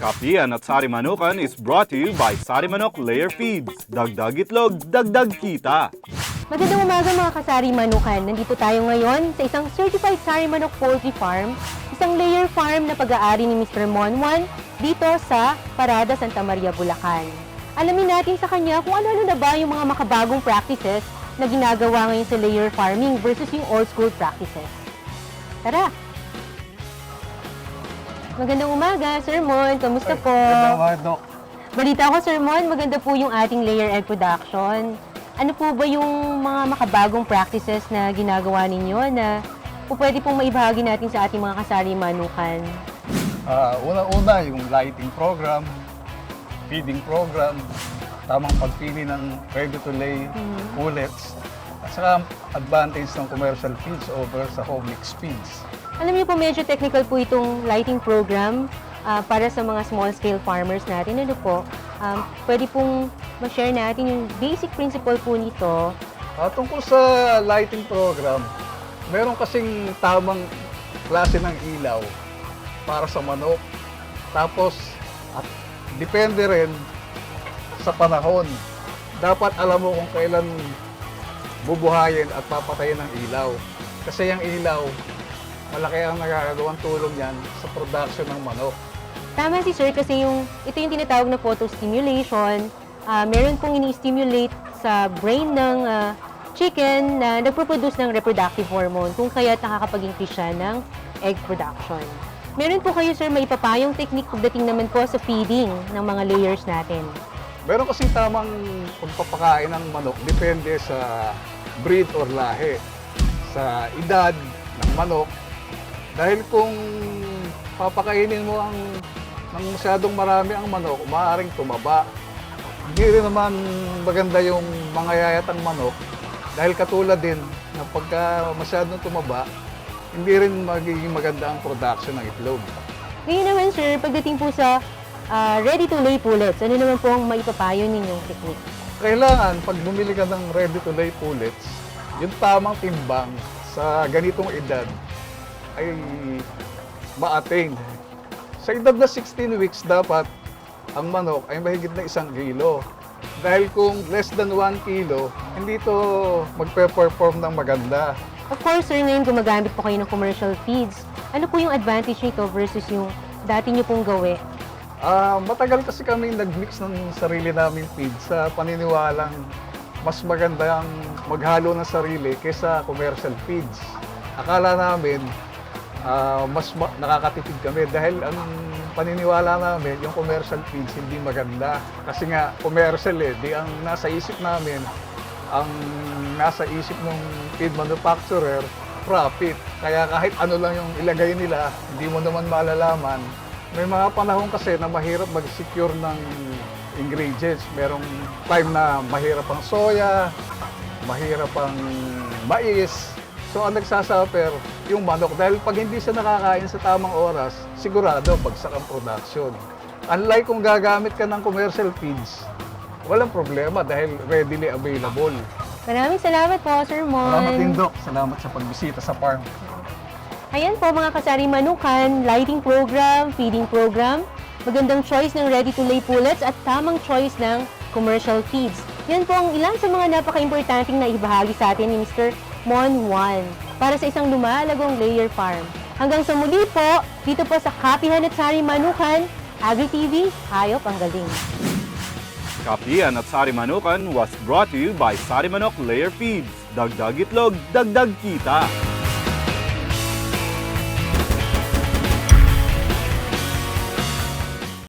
Kapihan at Sari Manukan is brought to you by Sari Manok Layer Feeds. Dagdag itlog, dagdag kita. Magandang umaga mga kasari manukan. Nandito tayo ngayon sa isang Certified Sari Manok Poultry Farm, isang layer farm na pag-aari ni Mr. Monwan dito sa Parada, Santa Maria, Bulacan. Alamin natin sa kanya kung ano-ano na ba yung mga makabagong practices na ginagawa ngayon sa layer farming versus yung old school practices. Tara! Magandang umaga, Sir Mon. Kamusta po? Magandang umaga, Dok. Balita ko, Sir Mon, maganda po yung ating layer egg production. Ano po ba yung mga makabagong practices na ginagawa ninyo na po pwede pong maibahagi natin sa ating mga kasari manukan? Una-una, yung lighting program, feeding program, tamang pagpili ng ready-to-lay pullets, at saka advantage ng commercial feeds over sa home mix feeds. Alam niyo po, medyo technical po itong lighting program para sa mga small-scale farmers natin. Ano po, pwede pong ma-share natin yung basic principle po nito. Tungkol sa lighting program, meron kasing tamang klase ng ilaw para sa manok. Tapos, at depende rin sa panahon. Dapat alam mo kung kailan bubuhayin at papatayin ng ilaw. Kasi yung ilaw, malaki ang nagagawang tulong yan sa production ng manok. Tama si Sir kasi ito yung tinatawag na photostimulation. Meron pong ini-stimulate sa brain ng chicken na nagpo-produce ng reproductive hormone kung kaya't nakakapag-increase siya ng egg production. Meron po kayo, Sir, maipapayong technique pagdating naman po sa feeding ng mga layers natin. Meron kasing tamang pagpapakain ng manok, depende sa breed or lahi, sa edad ng manok. Dahil kung papakainin mo ng masyadong marami ang manok, maaaring tumaba. Hindi rin naman maganda yung mga yayatang manok dahil katulad din na pagka masyadong tumaba, hindi rin magiging maganda ang production ng itlog. Ngayon naman, Sir, pagdating po sa ready-to-lay pullets, ano naman po ang maipapayo ninyong technique? Kailangan, pag bumili ka ng ready-to-lay pullets, yung tamang timbang sa ganitong edad ay ma-attain. Sa edad na 16 weeks, dapat ang manok ay mahigit na 1 kilo. Dahil kung less than 1 kilo, hindi ito magpe-perform ng maganda. Of course, Sir, ngayon gumagamit po kayo ng commercial feeds. Ano po yung advantage nito versus yung dati nyo pong gawi? Matagal kasi kami nag-mix ng sarili naming feed sa paniniwalang mas maganda ang maghalo ng sarili kaysa commercial feeds. Akala namin mas nakakatipid kami dahil ang paniniwala namin yung commercial feeds hindi maganda. Kasi nga commercial di ang nasa isip namin, ang nasa isip ng feed manufacturer, profit. Kaya kahit ano lang yung ilagay nila, hindi mo naman malalaman. May mga panahon kasi na mahirap mag-secure ng ingredients. Merong time na mahirap ang soya, mahirap ang mais. So ang nagsasuffer yung manok dahil pag hindi siya nakakain sa tamang oras, sigurado bagsak ang production. Unlike kung gagamit ka ng commercial feeds, walang problema dahil readily available. Maraming salamat po, Sir Mon. Salamat din, Doc. Salamat sa pagbisita sa farm. Ayan po mga kasari manukan, lighting program, feeding program, magandang choice ng ready-to-lay pullets at tamang choice ng commercial feeds. Yan po ang ilan sa mga napaka-importanting na ibahagi sa atin ni Mr. Monwan para sa isang lumalagong layer farm. Hanggang sa muli po, dito po sa Kapihan at Sari Manukan, Agri-TV, hayop ang galing. Kapihan at Sari Manukan was brought to you by Sari Manok Layer Feeds. Dagdag itlog, dagdag kita.